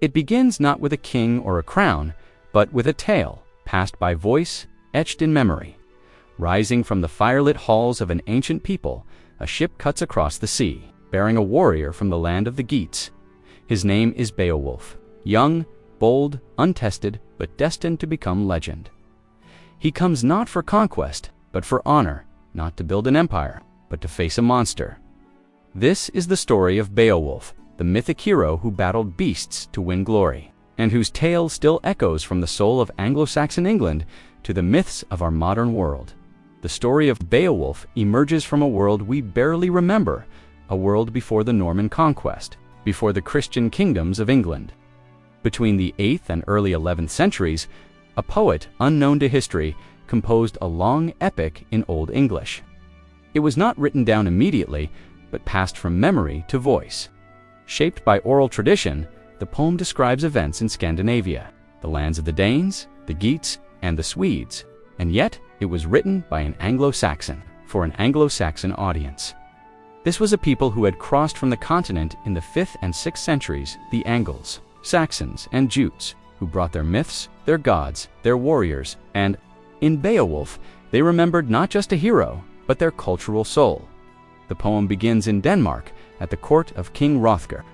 It begins not with a king or a crown, but with a tale passed by voice, etched in memory. Rising from the firelit halls of an ancient people, a ship cuts across the sea, bearing a warrior from the land of the Geats. His name is Beowulf, young, bold, untested, but destined to become legend. He comes not for conquest, but for honor, not to build an empire, but to face a monster. This is the story of Beowulf, the mythic hero who battled beasts to win glory, and whose tale still echoes from the soul of Anglo-Saxon England to the myths of our modern world. The story of Beowulf emerges from a world we barely remember, a world before the Norman conquest, before the Christian kingdoms of England. Between the 8th and early 11th centuries, a poet unknown to history composed a long epic in Old English. It was not written down immediately, but passed from memory to voice. Shaped by oral tradition, the poem describes events in Scandinavia, the lands of the Danes, the Geats, and the Swedes, and yet it was written by an Anglo-Saxon, for an Anglo-Saxon audience. This was a people who had crossed from the continent in the 5th and 6th centuries, the Angles, Saxons, and Jutes, who brought their myths, their gods, their warriors, and, in Beowulf, they remembered not just a hero, but their cultural soul. The poem begins in Denmark, at the court of King Hrothgar.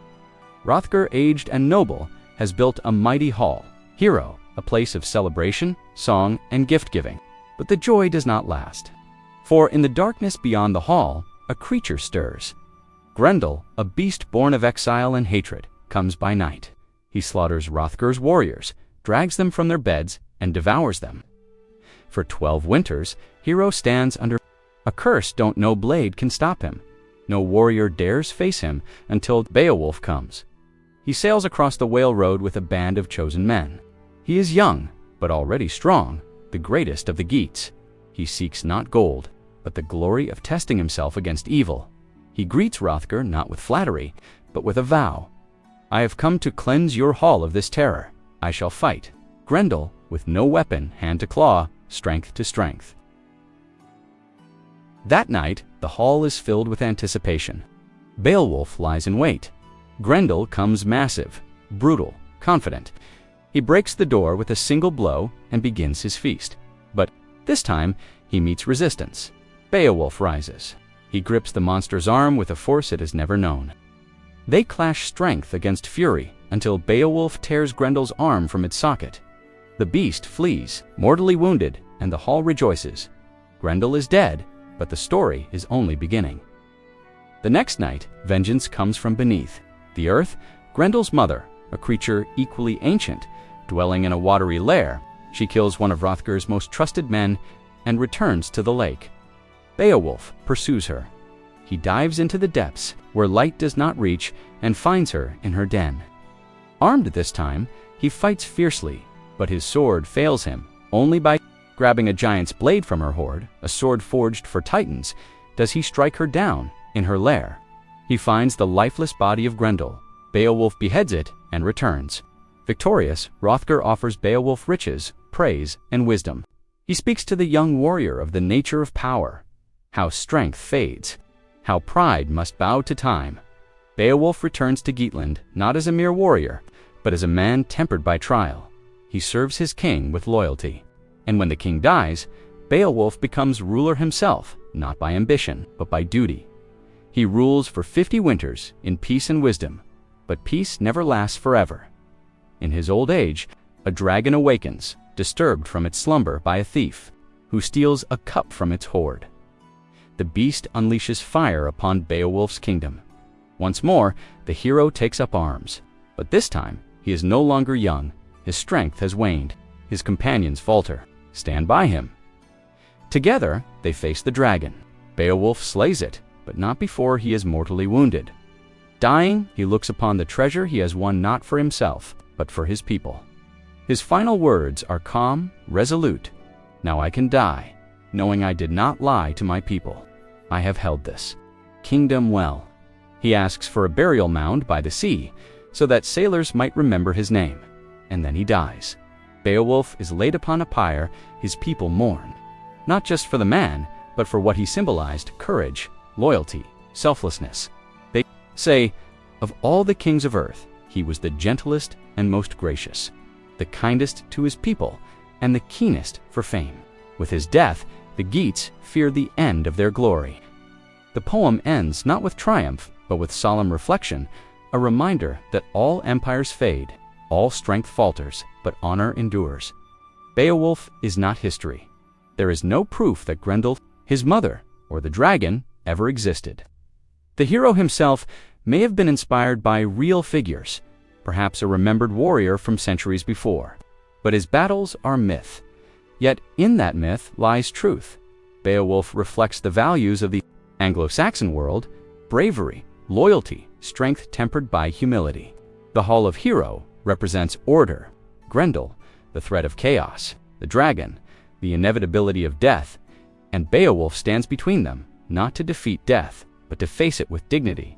Hrothgar, aged and noble, has built a mighty hall, Hero, a place of celebration, song, and gift-giving. But the joy does not last. For in the darkness beyond the hall, a creature stirs. Grendel, a beast born of exile and hatred, comes by night. He slaughters Hrothgar's warriors, drags them from their beds, and devours them. For 12 winters, Hero stands under a curse no blade can stop him. No warrior dares face him until Beowulf comes. He sails across the Whale Road with a band of chosen men. He is young, but already strong, the greatest of the Geats. He seeks not gold, but the glory of testing himself against evil. He greets Hrothgar not with flattery, but with a vow. I have come to cleanse your hall of this terror. I shall fight. Grendel, with no weapon, hand to claw, strength to strength. That night, the hall is filled with anticipation. Beowulf lies in wait. Grendel comes massive, brutal, confident. He breaks the door with a single blow and begins his feast. But this time, he meets resistance. Beowulf rises. He grips the monster's arm with a force it has never known. They clash strength against fury until Beowulf tears Grendel's arm from its socket. The beast flees, mortally wounded, and the hall rejoices. Grendel is dead, but the story is only beginning. The next night, vengeance comes from beneath. The earth, Grendel's mother, a creature equally ancient, dwelling in a watery lair, she kills one of Hrothgar's most trusted men and returns to the lake. Beowulf pursues her. He dives into the depths, where light does not reach, and finds her in her den. Armed this time, he fights fiercely, but his sword fails him. Only by grabbing a giant's blade from her hoard, a sword forged for titans, does he strike her down in her lair. He finds the lifeless body of Grendel. Beowulf beheads it and returns. Victorious, Hrothgar offers Beowulf riches, praise, and wisdom. He speaks to the young warrior of the nature of power, how strength fades, how pride must bow to time. Beowulf returns to Geatland not as a mere warrior, but as a man tempered by trial. He serves his king with loyalty. And when the king dies, Beowulf becomes ruler himself, not by ambition, but by duty. He rules for 50 winters in peace and wisdom, but peace never lasts forever. In his old age, a dragon awakens, disturbed from its slumber by a thief, who steals a cup from its hoard. The beast unleashes fire upon Beowulf's kingdom. Once more, the hero takes up arms, but this time he is no longer young. His strength has waned. His companions falter. Stand by him. Together, they face the dragon. Beowulf slays it, but not before he is mortally wounded. Dying, he looks upon the treasure he has won not for himself, but for his people. His final words are calm, resolute. Now I can die, knowing I did not lie to my people. I have held this kingdom well. He asks for a burial mound by the sea, so that sailors might remember his name, and then he dies. Beowulf is laid upon a pyre. His people mourn, not just for the man, but for what he symbolized: courage, loyalty, selflessness. They say, of all the kings of earth, He was the gentlest and most gracious, the kindest to his people, and the keenest for fame. With his death, the Geats feared the end of their glory. The poem ends not with triumph, but with solemn reflection, a reminder that all empires fade, all strength falters, but honor endures. Beowulf is not history. There is no proof that Grendel, his mother, or the dragon ever existed. The hero himself may have been inspired by real figures, perhaps a remembered warrior from centuries before. But his battles are myth. Yet in that myth lies truth. Beowulf reflects the values of the Anglo-Saxon world: bravery, loyalty, strength tempered by humility. The Hall of Hero represents order, Grendel, the threat of chaos, the dragon, the inevitability of death, and Beowulf stands between them, not to defeat death, but to face it with dignity.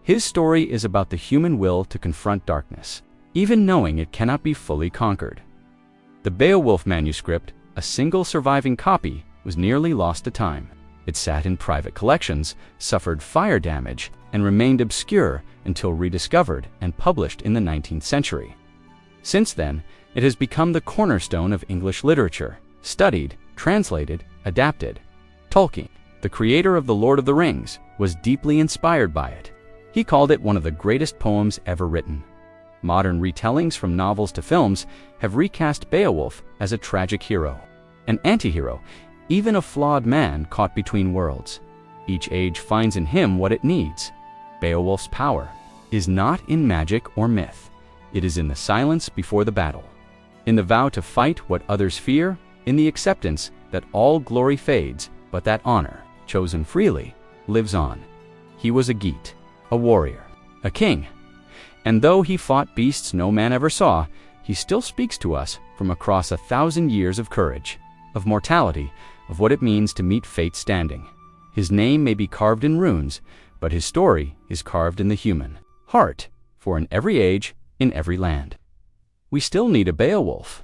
His story is about the human will to confront darkness, even knowing it cannot be fully conquered. The Beowulf manuscript, a single surviving copy, was nearly lost to time. It sat in private collections, suffered fire damage, and remained obscure until rediscovered and published in the 19th century. Since then, it has become the cornerstone of English literature, studied, translated, adapted. Tolkien, the creator of The Lord of the Rings, was deeply inspired by it. He called it one of the greatest poems ever written. Modern retellings from novels to films have recast Beowulf as a tragic hero, an anti-hero, even a flawed man caught between worlds. Each age finds in him what it needs. Beowulf's power is not in magic or myth. It is in the silence before the battle, in the vow to fight what others fear, in the acceptance that all glory fades, but that honor, chosen freely, lives on. He was a Geat, a warrior, a king. And though he fought beasts no man ever saw, he still speaks to us from across 1,000 years of courage, of mortality, of what it means to meet fate standing. His name may be carved in runes, but his story is carved in the human heart, for in every age, in every land, we still need a Beowulf.